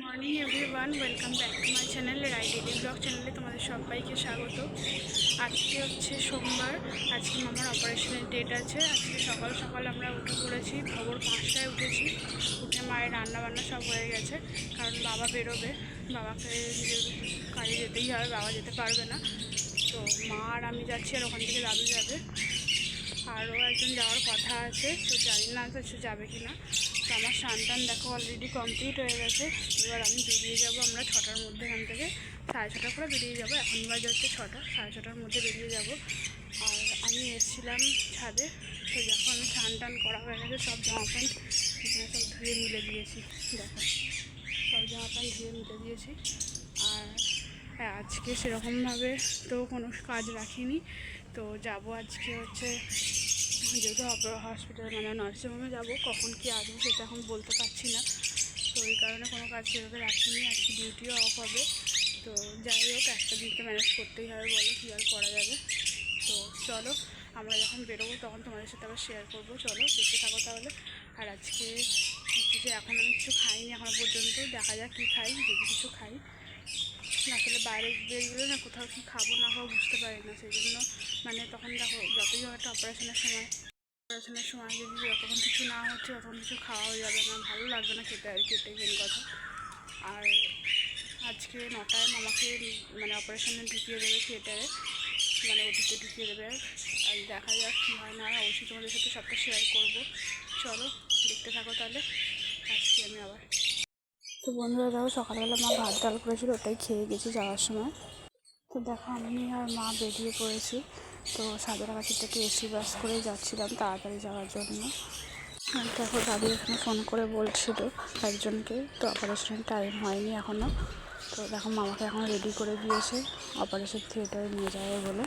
Morning everyone, welcome back to my channel Rai daily blog চ্যানেলে তোমাদের সবাইকে স্বাগত। আজকে হচ্ছে সোমবার। আজকে মামার অপারেশনের ডেট আছে। আজকে সকাল সকাল আমরা উঠে পড়েছি, ভোর 5টায় উঠেছি। উঠে মায়ের রান্নাবান্না সব হয়ে গেছে, কারণ বাবা বেরোবে, বাবাকে কাজে যেতেই হবে, বাবা যেতে পারবে না। তো মা আর আমি যাচ্ছি, আর ওখান থেকে দাদু যাবে, আরও একজন যাওয়ার কথা আছে। তো জানি না তো সে যাবে কি না। তো আমার স্নান দেখো অলরেডি কমপ্লিট হয়ে গেছে। এবার আমি বেরিয়ে যাব, আমরা 6টার মধ্যে এখান থেকে 6:30 করে বেরিয়ে যাব। এখন বাজে হচ্ছে 6টা, 6:30টার মধ্যে বেরিয়ে যাব। আর আমি এসেছিলাম ছাদে, তো যখন আমি স্নান করা হয়ে গেছে, সব জামা প্যান্ট এখানে সব ধুয়ে মিলে দিয়েছি। দেখো, সব জামা প্যান্ট ধুয়ে মিলে দিয়েছি। আর আজকে সেরকমভাবে তো কোনো কাজ রাখিনি। তো যাব আজকে হচ্ছে, যেহেতু হসপিটাল মানে নার্সিংহোমে যাব, কখন কি আসবো সেটা এখন বলতে পারছি না। তো এই কারণে কোনো কাজ সেভাবে রাখিনি। আজকে ডিউটিও অফ হবে। তো যাই হোক, একটা দিনকে ম্যানেজ করতেই হবে, বলো কী আর করা যাবে। তো চলো, আমরা যখন বেরোবো তখন তোমাদের সাথে আবার শেয়ার করবো। চলো দেখতে থাকো তাহলে। আর আজকে হচ্ছে যে এখন আমি কিছু খাইনি এখনও পর্যন্ত, দেখা যাক কী খাই, যদি কিছু খাই। আসলে বাইরে বেরিয়ে না কোথাও কী খাবো না খাবো বুঝতে পারি না, সেই জন্য মানে তখন দেখো যতই হোক একটা অপারেশনের সময় যদি যতক্ষণ কিছু না হচ্ছে ততক্ষণ কিছু খাওয়াও যাবে না, ভালো লাগবে না খেতে, আর কি এটাই মেন কথা। আর আজকে 9টায় মামাকে মানে অপারেশনে ঢুকিয়ে দেবে থিয়েটারে, মানে ওটিতে ঢুকিয়ে দেবে। আর দেখা যাক কী হয় না, অবশ্যই তোমাদের সাথে সবটা শেয়ার করবো। চলো দেখতে থাকো তাহলে। আজকে আমি আবার তো বন্ধুরা দেখো, সকালবেলা মা ভাত ডাল করেছিল, ওটাই খেয়ে গেছি যাওয়ার সময়। তো দেখো আমি আর মা বেরিয়ে পড়েছি। তো সাঁতরাগাছি থেকে এসি বাস করেই যাচ্ছিলাম তাড়াতাড়ি যাওয়ার জন্য। আর দেখো দাদি এখানে ফোন করে বলছিল একজনকে, তো অপারেশনের টাইম হয়নি এখনও। তো দেখো মামাকে এখন রেডি করে দিয়েছে অপারেশন থিয়েটারে নিয়ে যাবে বলে।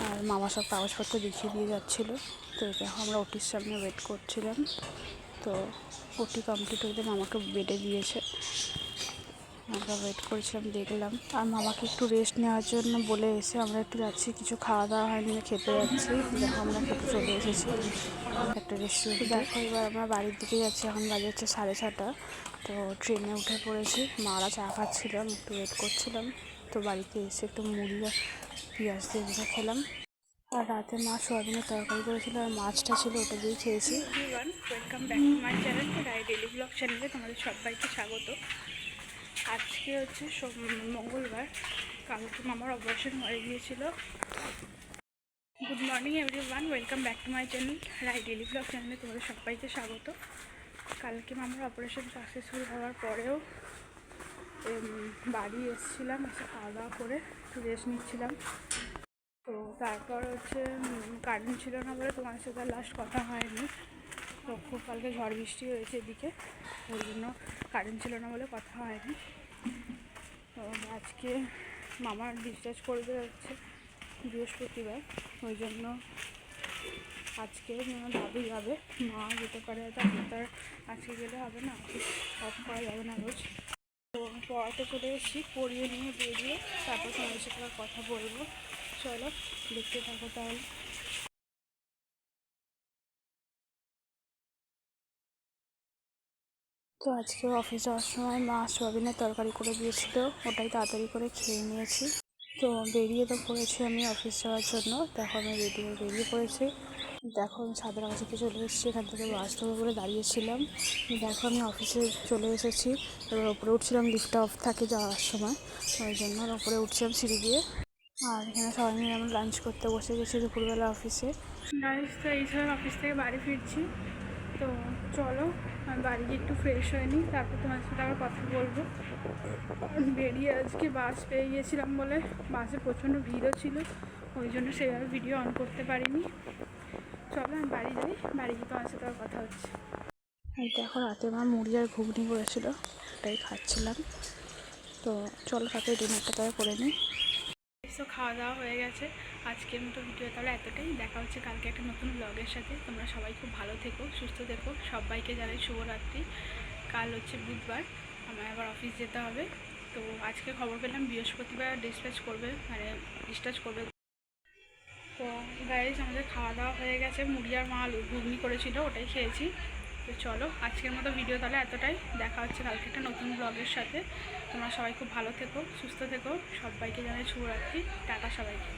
আর মামা সব কাগজপত্র দেখিয়ে দিয়ে যাচ্ছিলো। তো দেখো আমরা ওটির সামনে ওয়েট করছিলাম। তো ওটি কমপ্লিট হয়ে মামাকে বেডে দিয়েছে, আমরা ওয়েট করেছিলাম, দেখলাম। আর মামাকে একটু রেস্ট নেওয়ার জন্য বলে এসে আমরা একটু যাচ্ছি, কিছু খাওয়া দাওয়া হয়নি, খেতে যাচ্ছি। দেখো আমরা খেতে চলে এসেছি একটা রেস্টুরেন্টে। দেখো এবার আমরা বাড়ির দিকে যাচ্ছি, এখন বাজে হচ্ছে 6:30। তো ট্রেনে উঠে পড়েছি, মারা চা খাচ্ছিলাম, একটু ওয়েট করছিলাম। তো বাড়িতে এসে একটু মুড়ি আর পেঁয়াজ দিয়ে মেখে খেলাম। আর রাতে মা সোয়াবিনের তরকারি করেছিল, আর মাছটা ছিল, ওটা দিয়েই খেয়েছি। Welcome back to my channel Rai daily blog চ্যানেলে তোমাদের সবাইকে স্বাগত। আজকে হচ্ছে মঙ্গলবার, কালকে মামার অপারেশন হয়ে গিয়েছিল। Good morning everyone, welcome back to my channel Rai daily blog চ্যানেলে তোমাদের সবাইকে স্বাগত। কালকে মামার অপারেশন সাকসেসফুল হওয়ার পরেও বাড়ি এসেছিলাম, এসে খাওয়া দাওয়া করে একটু রেস্ট নিচ্ছিলাম। তো তারপর হচ্ছে কারেন্ট ছিল না বলে তোমার সাথে লাস্ট কথা হয়নি। তো খুব কালকে ঝড় বৃষ্টি হয়েছে এদিকে, ওই জন্য কারেন্ট ছিল না বলে কথা হয়নি। তো আজকে মামার ডিসচার্জ করবে হচ্ছে বৃহস্পতিবার, ওই জন্য আজকে দাদু যাবে, মা যেতে পারে হয়তো। আমি তার আজকে গেলে হবে না, অফ করা যাবে না রোজ। তো পড়াতে চলে এসেছি, পড়িয়ে নিয়ে বেরিয়ে তারপর তোমার সাথে কথা বলবো। চলো দেখতে থাকো তাহলে। তো আজকে অফিস যাওয়ার সময় মা সোয়াবিনের তরকারি করে দিয়েছিল, ওটাই তাড়াতাড়ি করে খেয়ে নিয়েছি। তো বেরিয়ে তো পড়েছি আমি অফিস যাওয়ার জন্য। দেখো আমি রেডি হয়ে বেরিয়ে পড়েছি। দেখো আমি সাঁতরাগাছিতে চলে এসেছি, এখান থেকে বাস ধরে বলে দাঁড়িয়েছিলাম। দেখো আমি অফিসে চলে এসেছি, এবার ওপরে উঠছিলাম, লিফটটা অফ থাকে যাওয়ার সময়, ওই জন্য ওপরে উঠছিলাম সিঁড়ি দিয়ে। আর এখানে সবাই মিলে আমরা লাঞ্চ করতে বসে গেছি দুপুরবেলা অফিসে। তো এই সময় অফিস থেকে বাড়ি ফিরছি। তো চলো বাড়ি গিয়ে একটু ফ্রেশ হয়ে নিই, তারপর তোমার সাথে আবার কথা বলবো। বেরিয়ে আজকে বাস পেয়ে গিয়েছিলাম বলে বাসে প্রচণ্ড ভিড়ও ছিল, ওই জন্য সেভাবে ভিডিও অন করতে পারিনি। চলো আমি বাড়ি যাই, বাড়ি গিয়ে তোমার সাথে আবার কথা হচ্ছে। দেখো রাতে আমার মুড়ি আর ঘুগনি করেছিল, ওটাই খাচ্ছিলাম। তো চলো তাতে ডিনারটা তারা করে নিই। তো খাওয়া দাওয়া হয়ে গেছে, আজকের মতো ভিডিও তাহলে এতটাই। দেখা হচ্ছে কালকে একটা নতুন ব্লগের সাথে। তোমরা সবাই খুব ভালো থেকো, সুস্থ থেকো, সবাইকে জানাই শুভরাত্রি। কাল হচ্ছে বুধবার, আমার আবার অফিস যেতে হবে। তো আজকে খবর পেলাম বৃহস্পতিবার ডিসচার্জ করবে। তো গাইজ আমাদের খাওয়া দাওয়া হয়ে গেছে, মুড়ি আর মা আলু ঘুগনি করেছিল, ওটাই খেয়েছি। তো চলো আজকের মতো ভিডিও তাহলে এতটাই, দেখা হচ্ছে কালকে একটা নতুন ব্লগের সাথে। তোমরা সবাই খুব ভালো থেকো, সুস্থ থেকো, সবাইকে জানাই শুভরাত্রি, টাটা সবাইকে।